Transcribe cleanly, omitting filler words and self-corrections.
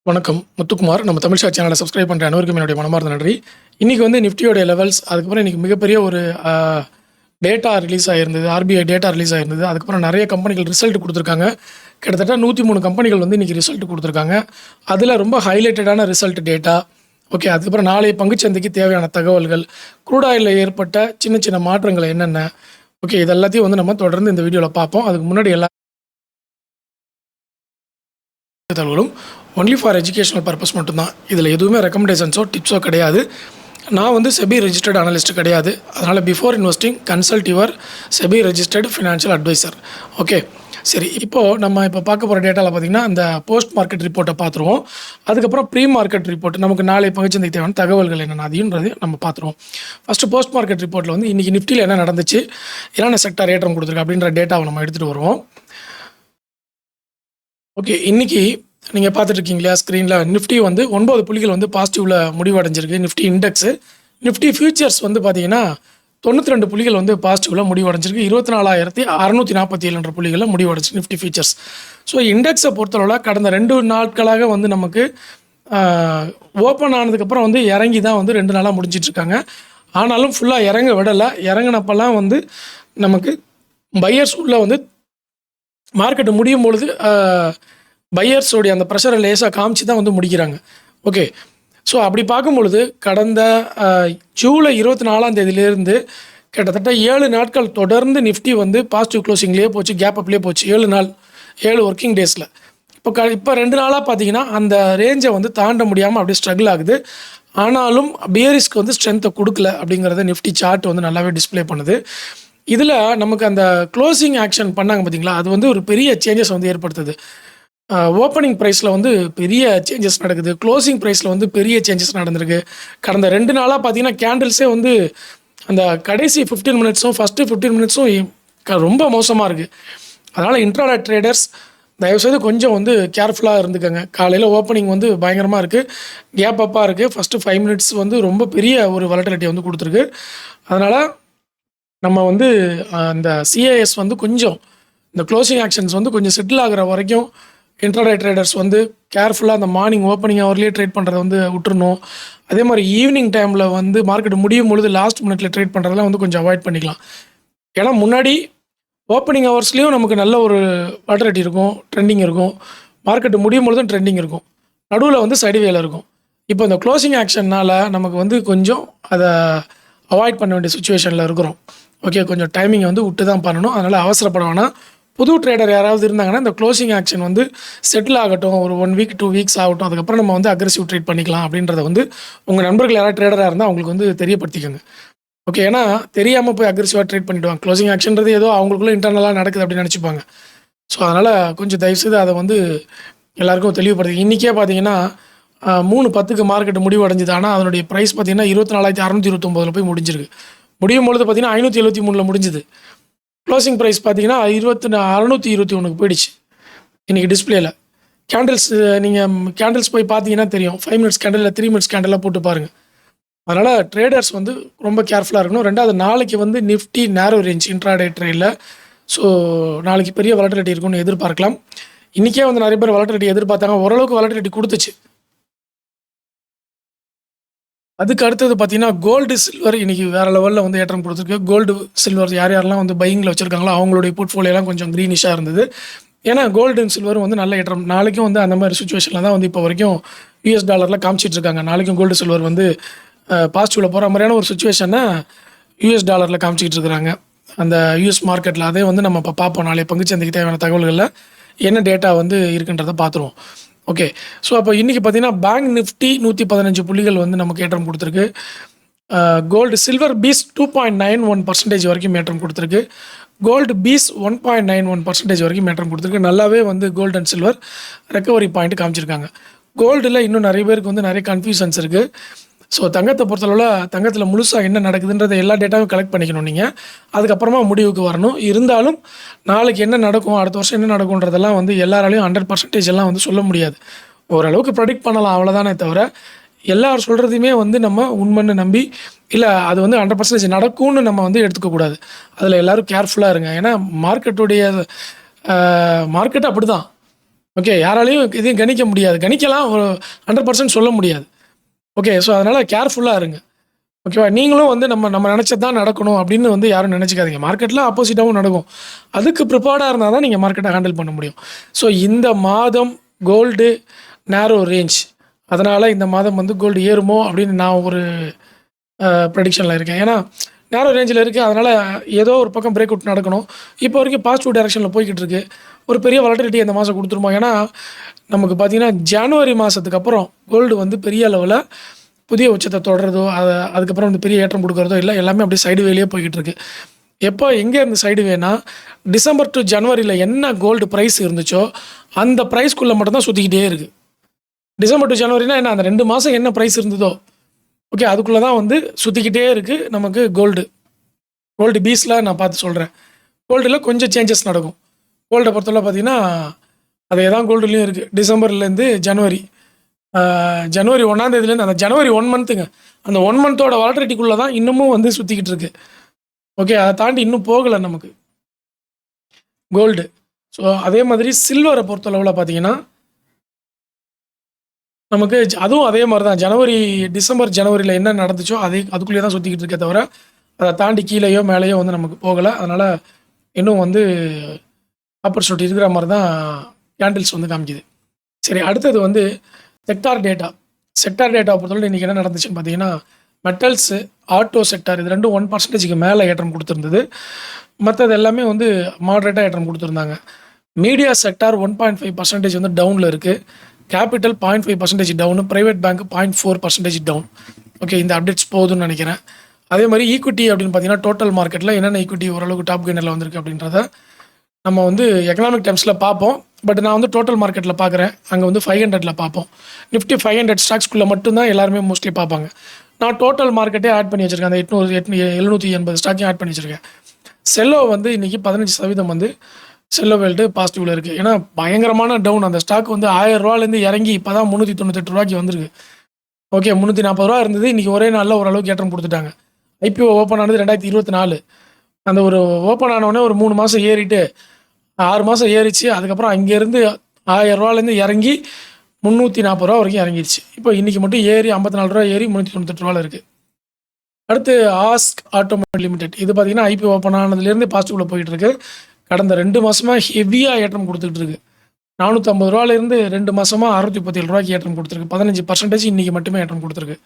வணக்கம். முத்துக்குமார். நம்ம தமிழ் ஷாட் சேனலை சப்ஸ்கிரைப் பண்ணுற அனைவருக்கும் என்னுடைய மனமார்ந்த நன்றி. இன்றைக்கி வந்து நிஃப்டியோடைய லெவல்ஸ், அதுக்கப்புறம் இன்றைக்கி மிகப்பெரிய ஒரு டேட்டா ரிலீஸ் ஆகிருந்தது. ஆர்பிஐ டேட்டா ரிலீஸ் ஆகிருந்தது. அதுக்கப்புறம் நிறைய கம்பெனிகள் ரிசல்ட் கொடுத்துருக்காங்க. கிட்டத்தட்ட 103 கம்பெனிகள் வந்து இன்றைக்கி ரிசல்ட் கொடுத்துருக்காங்க. அதில் ரொம்ப ஹைலைட்டடான ரிசல்ட் டேட்டா. ஓகே. அதுக்கப்புறம் நாளைய பங்குச்சந்தைக்கு தேவையான தகவல்கள், க்ரூட் ஆயிலில் ஏற்பட்ட சின்ன சின்ன மாற்றங்கள் என்னென்ன, ஓகே, இது எல்லாத்தையும் வந்து நம்ம தொடர்ந்து இந்த வீடியோவில் பார்ப்போம். அதுக்கு முன்னாடி எல்லா தகவலும் ஒன்லி ஃபார் எஜுகேஷனல் பர்பஸ் மட்டும்தான். இதில் எதுவுமே ரெக்கமெண்டேஷன்ஸோ டிப்ஸோ கிடையாது. நான் வந்து செபி ரெஜிஸ்டர்ட் அனலிஸ்ட் கிடையாது. அதனால் before investing consult your SEBI registered financial adviser. Okay, சரி. இப்போது நம்ம பார்க்க போகிற டேட்டாவில் பார்த்திங்கன்னா அந்த போஸ்ட் மார்க்கெட் ரிப்போர்ட்டை பார்த்துருவோம். அதுக்கப்புறம் ப்ரீ மார்க்கெட் ரிப்போர்ட், நமக்கு நாளை பங்குச்சந்தைக்கு தேவையான தகவல்கள் என்னென்ன அதையுன்றது நம்ம பார்த்துருவோம். ஃபஸ்ட்டு போஸ்ட் மார்க்கெட் ரிப்போர்ட்டில் வந்து இன்றைக்கி நிஃப்டியில் என்ன நடந்துச்சு, என்னென்ன செக்டார் ஏற்றம் கொடுத்துருக்கு அப்படின்ற டேட்டாவை நம்ம எடுத்துகிட்டு வருவோம். ஓகே, இன்றைக்கி நீங்கள் பார்த்துட்ருக்கீங்க இல்லையா ஸ்க்ரீனில், நிஃப்டி வந்து 9 புள்ளிகள் வந்து பாசிட்டிவில் முடிவடைஞ்சிருக்கு. நிஃப்டி இண்டெக்ஸு. நிஃப்டி ஃபியூச்சர்ஸ் வந்து பார்த்தீங்கன்னா 92 புள்ளிகள் வந்து பாசிட்டிவில் முடிவடைஞ்சிருக்கு. 24,647 புள்ளிகளில் முடிவடைஞ்சிருக்கு நிஃப்டி ஃபியூச்சர்ஸ். ஸோ இண்டெக்ஸை பொறுத்தளவில் கடந்த 2 நாட்களாக வந்து நமக்கு ஓப்பன் ஆனதுக்கப்புறம் வந்து இறங்கி தான் வந்து 2 நாளாக முடிஞ்சிட்ருக்காங்க. ஆனாலும் ஃபுல்லாக இறங்க விடலை. இறங்கினப்பெல்லாம் வந்து நமக்கு பையர்ஸ் உள்ளே வந்து மார்க்கெட்டு முடியும் பொழுது பையர்ஸோடைய அந்த ப்ரெஷரை லேசாக காமிச்சு தான் வந்து முடிக்கிறாங்க. ஓகே, ஸோ அப்படி பார்க்கும்பொழுது கடந்த ஜூலை 24ஆம் தேதியிலேருந்து கிட்டத்தட்ட 7 நாட்கள் தொடர்ந்து நிஃப்டி வந்து பாசிட்டிவ் க்ளோசிங்லேயே போச்சு, கேப் அப்லேயே போச்சு. 7 நாள், 7 ஒர்க்கிங் டேஸில். இப்போ 2 நாளாக பார்த்தீங்கன்னா அந்த ரேஞ்சை வந்து தாண்ட முடியாமல் அப்படியே ஸ்ட்ரகிள் ஆகுது. ஆனாலும் பியரிஸ்க்கு வந்து ஸ்ட்ரென்த்தை கொடுக்கல அப்படிங்கிறத நிஃப்டி சார்ட் வந்து நல்லாவே டிஸ்பிளே பண்ணுது. இதில் நமக்கு அந்த க்ளோசிங் ஆக்ஷன் பண்ணாங்க பார்த்தீங்களா, அது வந்து ஒரு பெரிய சேஞ்சஸ் வந்து ஏற்படுத்துது. ஓப்பனிங் ப்ரைஸில் வந்து பெரிய சேஞ்சஸ் நடக்குது. க்ளோசிங் ப்ரைஸில் வந்து பெரிய சேஞ்சஸ் நடந்திருக்கு. கடந்த 2 நாளாக பார்த்தீங்கன்னா கேண்டில்ஸே வந்து அந்த கடைசி 15 மினிட்ஸும் ஃபஸ்ட்டு 15 மினிட்ஸும் ரொம்ப மோசமாக இருக்குது. அதனால் இன்ட்ராடே ட்ரேடர்ஸ் தயவுசெய்து கொஞ்சம் வந்து கேர்ஃபுல்லாக இருந்துக்கங்க. காலையில் ஓப்பனிங் வந்து பயங்கரமாக இருக்குது, கேப் அப்பாக இருக்குது. ஃபஸ்ட்டு 5 மினிட்ஸ் வந்து ரொம்ப பெரிய ஒரு வாலட்டிலிட்டி வந்து கொடுத்துருக்கு. அதனால் நம்ம வந்து அந்த சிஏஎஸ் வந்து கொஞ்சம் இந்த க்ளோசிங் ஆக்ஷன்ஸ் வந்து கொஞ்சம் செட்டில் ஆகிற வரைக்கும் இன்ட்ராடே ட்ரேடர்ஸ் வந்து கேர்ஃபுல்லாக அந்த மார்னிங் ஓப்பனிங் ஹவர்லேயே ட்ரேட் பண்ணுறதை வந்து விட்டுறணும். அதே மாதிரி ஈவினிங் டைமில் வந்து மார்க்கெட் முடியும் பொழுது லாஸ்ட் மினிட்ல ட்ரேட் பண்ணுறதெல்லாம் வந்து கொஞ்சம் அவாய்ட் பண்ணிக்கலாம். ஏன்னா முன்னாடி ஓப்பனிங் ஹவர்ஸ்லேயும் நமக்கு நல்ல ஒரு வாலட்டிலிட்டி இருக்கும், ட்ரெண்டிங் இருக்கும். மார்க்கெட் முடியும் பொழுதும் ட்ரெண்டிங் இருக்கும், நடுவில் வந்து சைடுவேல இருக்கும். இப்போ இந்த க்ளோசிங் ஆக்ஷன்னால் நமக்கு வந்து கொஞ்சம் அதை அவாய்ட் பண்ண வேண்டிய சுச்சுவேஷனில் இருக்கிறோம். ஓகே, கொஞ்சம் டைமிங்கை வந்து விட்டு தான் பண்ணணும். அதனால் அவசரப்பட வேணாம். புது ட்ரேடர் யாராவது இருந்தாங்கன்னா இந்த க்ளோசிங் ஆக்ஷன் வந்து செட்டில் ஆகட்டும், ஒரு 1 வீக் 2 வீக்ஸ் ஆகட்டும், அதுக்கப்புறம் நம்ம வந்து அக்ரெசிவ் ட்ரேட் பண்ணிக்கலாம் அப்படின்றத வந்து உங்கள் நண்பர்கள் யாராவது ட்ரேடராக இருந்தால் அவங்களுக்கு வந்து தெரியப்படுத்திக்கோங்க. ஓகே, ஏன்னா தெரியாமல் போய் அக்ரெசிவாக ட்ரேட் பண்ணிவிடுவாங்க. க்ளோசிங் ஆக்ஷன்றது ஏதோ அவங்களுக்குள்ள இன்டர்னலாக நடக்குது அப்படின்னு நினச்சிப்பாங்க. ஸோ அதனால் கொஞ்சம் தயவுசெய்து அதை வந்து எல்லாேருக்கும் தெளிவுபடுத்தி. இன்றைக்கே பார்த்தீங்கன்னா 3:10க்கு மார்க்கெட் முடிவடைஞ்சிது. ஆனால் அதனுடைய ப்ரைஸ் பார்த்தீங்கன்னா 24,629 போய் முடிஞ்சிருக்கு. முடியும் பொழுது பார்த்தீங்கன்னா 573 முடிஞ்சுது. க்ளோசிங் ப்ரைஸ் பார்த்தீங்கன்னா 621 போயிடுச்சு இன்றைக்கி டிஸ்பிளேயில். கேண்டில்ஸ் நீங்கள் கேண்டில்ஸ் போய் பார்த்தீங்கன்னா தெரியும். 5 மினிட்ஸ் கேண்டில், 3 மினிட்ஸ் கேண்டிலாக போட்டு பாருங்கள். அதனால் ட்ரேடர்ஸ் வந்து ரொம்ப கேர்ஃபுல்லாக இருக்கணும். ரெண்டாவது, நாளைக்கு வந்து நிஃப்டி நேரோ ரேஞ்ச் இன்ட்ராடே ட்ரேடில். ஸோ நாளைக்கு பெரிய வாலட்டிலிட்டி இருக்குன்னு எதிர்பார்க்கலாம். இன்றைக்கே வந்து நிறைய பேர் வாலட்டிலிட்டி எதிர்பார்த்தாங்க, ஓரளவுக்கு வாலட்டிலிட்டி கொடுத்துச்சு. அதுக்கு அடுத்தது பார்த்தீங்கன்னா கோல்டு சில்வர் இன்றைக்கி வேறு லெவலில் வந்து ஏற்றம் கொடுத்துருக்கு. கோல்டு சில்வர் யாரெல்லாம் வந்து பையிங்கில் வச்சுருக்காங்களோ அவங்களுடைய போர்ட்ஃபோலியோலாம் கொஞ்சம் க்ரீனிஷாக இருந்தது. ஏன்னா கோல்டு அண்ட் சில்வரும் வந்து நல்ல ஏற்றம். நாளைக்கும் வந்து அந்த மாதிரி சுச்சுவேஷனில் தான் வந்து இப்போ வரைக்கும் US டாலரில் காமிச்சிட்ருக்காங்க. நாளைக்கும் கோல்டு சில்வர் வந்து பாசிட்டிவில் போகிற மாதிரியான ஒரு சுச்சுவேஷனை US டாலரில் காமிச்சிக்கிட்டு இருக்கிறாங்க அந்த US மார்க்கெட்டில். அதே வந்து நம்ம இப்போ பார்ப்போம். நாளைய பங்குச்சந்தைக்கு தேவையான தகவல்களில் என்ன டேட்டா வந்து இருக்குன்றதை பார்த்துருவோம். ஓகே, ஸோ அப்போ இன்றைக்கி பார்த்தீங்கன்னா பேங்க் நிஃப்டி 115 புள்ளிகள் வந்து நமக்கு ஏற்றம் கொடுத்துருக்கு. கோல்டு சில்வர் பீஸ் 2.91% வரைக்கும் ஏற்றம் கொடுத்துருக்கு. கோல்டு பீஸ் 1.91% வரைக்கும் ஏற்றம் கொடுத்துருக்கு. நல்லாவே வந்து gold and silver recovery point காமிச்சிருக்காங்க. கோல்டில் இன்னும் நிறைய பேருக்கு வந்து நிறைய கன்ஃபியூஷன்ஸ் இருக்குது. ஸோ தங்கத்தை பொறுத்தளவில் தங்கத்தில் முழுசாக என்ன நடக்குதுன்றதை எல்லா டேட்டாவும் கலெக்ட் பண்ணிக்கணும் நீங்கள். அதுக்கப்புறமா முடிவுக்கு வரணும். இருந்தாலும் நாளைக்கு என்ன நடக்கும், அடுத்த வருஷம் என்ன நடக்கும்ன்றதெல்லாம் வந்து எல்லாராலையும் 100% எல்லாம் வந்து சொல்ல முடியாது. ஓரளவுக்கு ப்ரெடிக்ட் பண்ணலாம், அவ்வளோதானே தவிர எல்லாரும் சொல்கிறதையுமே வந்து நம்ம உண்மைன்னு நம்பி இல்லை அது வந்து 100% நடக்கும்னு நம்ம வந்து எடுத்துக்கக்கூடாது. அதில் எல்லோரும் கேர்ஃபுல்லாக இருங்க. ஏன்னா மார்க்கெட் அப்படி தான். ஓகே. யாராலயும் இதையும் கணிக்க முடியாது. கணிக்கலாம், ஒரு 100% சொல்ல முடியாது. ஓகே. ஸோ அதனால் கேர்ஃபுல்லா இருங்க. ஓகேவா? நீங்களும் வந்து நம்ம நம்ம நெனச்சது தான் நடக்கணும் அப்படின்னு வந்து யாரும் நெனச்சுக்காதீங்க. மார்க்கெட்ல ஆப்போசிட்டாவும் நடக்கும். அதுக்கு ப்ரிப்பேர்டா இருந்தா தான் நீங்க மார்க்கெட்ட ஹேண்டில் பண்ண முடியும். ஸோ இந்த மாதம் கோல்டு நேரோ ரேஞ்ச். அதனால இந்த மாதம் வந்து கோல்டு ஏறுமோ அப்படின்னு நான் ஒரு ப்ரெடிக்ஷன்ல இருக்கேன். ஏன்னா நேரோ ரேஞ்சில இருக்கு. அதனால ஏதோ ஒரு பக்கம் பிரேக் அவுட் நடக்கணும். இப்போ வரைக்கும் பாசிட்டிவ் டைரக்ஷன்ல போய்க்கிட்டு இருக்கு. ஒரு பெரிய வாலட்டிலிட்டி இந்த மாதம் குடுத்துருமோ? ஏன்னா நமக்கு பார்த்தீங்கன்னா, ஜனவரி மாசத்துக்கு அப்புறம் கோல்டு வந்து பெரிய அளவுல புதிய உச்சத்த தொடர்றதோ, அதுக்கப்புறம் வந்து பெரிய ஏற்றம் குடுக்குறதோ இல்ல. எல்லாமே அப்படியே சைடு வேலயே போய்க்கிட்டு இருக்கு. எப்போ எங்க இருந்து சைடு வேனா, டிசம்பர் டூ ஜனவரில என்ன கோல்டு பிரைஸ் இருந்துச்சோ, அந்த பிரைஸ்க்குள்ள மட்டும் தான் சுத்திக்கிட்டே இருக்கு. டிசம்பர் டூ ஜனவரினா என்ன? அந்த 2 மாசம் என்ன பிரைஸ் இருந்ததோ, ஓகே, அதுக்குள்ள தான் வந்து சுத்திக்கிட்டே இருக்கு நமக்கு கோல்டு. கோல்டு பீஸ்ல நான் பார்த்து சொல்றேன். கோல்டுல கொஞ்சம் சேஞ்சஸ் நடக்கும். கோல்ட பொறுத்தளவு பார்த்தீங்கன்னா, அதே தான் கோல்டுலயும் இருக்கு. டிசம்பர்லேருந்து ஜனவரி. ஜனவரி 1ஆம் தேதியிலேருந்து அந்த ஜனவரி 1 மந்த்துங்க. அந்த 1 மந்தோட வாலட்டிலிட்டிக்குள்ள தான் இன்னமும் வந்து சுத்திக்கிட்டு இருக்கு. ஓகே. அத தாண்டி இன்னும் போகல நமக்கு கோல்டு. ஸோ அதே மாதிரி சில்வர பொறுத்தளவுல பார்த்தீங்கன்னா, நமக்கு அதுவும் அதே மாரி தான். டிசம்பர், ஜனவரில என்ன நடந்துச்சோ, அதுக்குள்ளேயே தான் சுத்திக்கிட்டு இருக்கே தவிர, அத தாண்டி கீழயோ, மேலயோ வந்து நமக்கு போகல. அதனால இன்னும் வந்து ஆப்பர்ச்சுனிட்டி இருக்கிற மாரி தான் கேண்டில்ஸ் வந்து காமிக்குது. சரி, அடுத்தது வந்து செக்டார் டேட்டா. செக்டார் டேட்டாவ பொறுத்தவரை இன்னைக்கு என்ன நடந்துச்சுன்னு பார்த்தீங்கன்னா, மெட்டல்ஸு, ஆட்டோ செக்டார் இது 2ம் 1%க்கு மேல ஏற்றம் குடுத்திருந்தது. மத்தது எல்லாமே வந்து மாடரேட்டா ஏற்றம் குடுத்திருந்தாங்க. மீடியா செக்டார் 1.5% வந்து டவுன்ல இருக்கு. Capital 0.5% down. Private bank 0.4% down. Okay. இந்த அப்டேட்ஸ் போதும்னு நெனைக்கிறேன். அதே மாரி ஈக்விட்டி அப்படின்னு பார்த்தீங்கன்னா, டோட்டல் மார்க்கெட்ல என்னென்ன ஈக்விட்டி ஓரளவுக்கு டாப் கெய்னர்ல வந்திருக்கு அப்படின்றத நம்ம வந்து எக்கனாமிக் டைம்ஸ்ல பார்ப்போம். பட் நான் வந்து டோட்டல் மார்க்கெட்ல பார்க்குறேன். அங்க வந்து 500ல பார்ப்போம். நிஃப்டி 500 ஸ்டாக்ஸ்குள்ள மட்டும் தான் எல்லாருமே மோஸ்ட்லி பார்ப்பாங்க. நான் டோட்டல் மார்க்கெட்டே ஆட் பண்ணி வச்சிருக்கேன். அந்த 780 ஸ்டாக்கையும் ஆட் பண்ணி வச்சிருக்கேன். செல்லோ வந்து இன்னைக்கு 15% வந்து செல்லோ வேல்டு பாசிட்டிவ்ல இருக்கு. ஏன்னா பயங்கரமான டவுன். அந்த ஸ்டாக் வந்து ரூ. 1000லேருந்து இறங்கி இப்ப தான் ரூ. 398 வந்திருக்கு. ஓகே. ரூ. 340 இருந்தது. இன்னைக்கு ஒரே நாள்ல ஓரளவுக்கு ஏற்றம் குடுத்துட்டாங்க. ஐபிஓ ஓப்பன் ஆனது 2024. அந்த ஒரு ஓப்பன் ஆன உடனே ஒரு 3 மாசம் ஏறிட்டு 6 மாசம் ஏறிச்சு. அதுக்கப்புறம் அங்கேருந்து ரூ. 1000லேருந்து இறங்கி ரூ. 340 வரைக்கும் இறங்கிருச்சு. இப்போ இன்னைக்கு மட்டும் ஏறி ரூ. 54 ஏறி ரூ. 398 இருக்கு. அடுத்து ஆஸ்க் ஆட்டோமொபைல் லிமிடெட். இது பார்த்தீங்கன்னா, ஐபிஓ ஓப்பன் ஆனதுலேருந்து பாசிட்டிவ்ல போயிட்டு இருக்கு. கடந்த 2 மாசமா ஹெவியா ஏற்றம் குடுத்துட்டு இருக்கு. ரூ. 450லேருந்து 2 மாசமா ரூ. 637க்கு ஏற்றம் குடுத்துருக்கு. 15% இன்னைக்கு மட்டுமே ஏற்றம் குடுத்துருக்கு.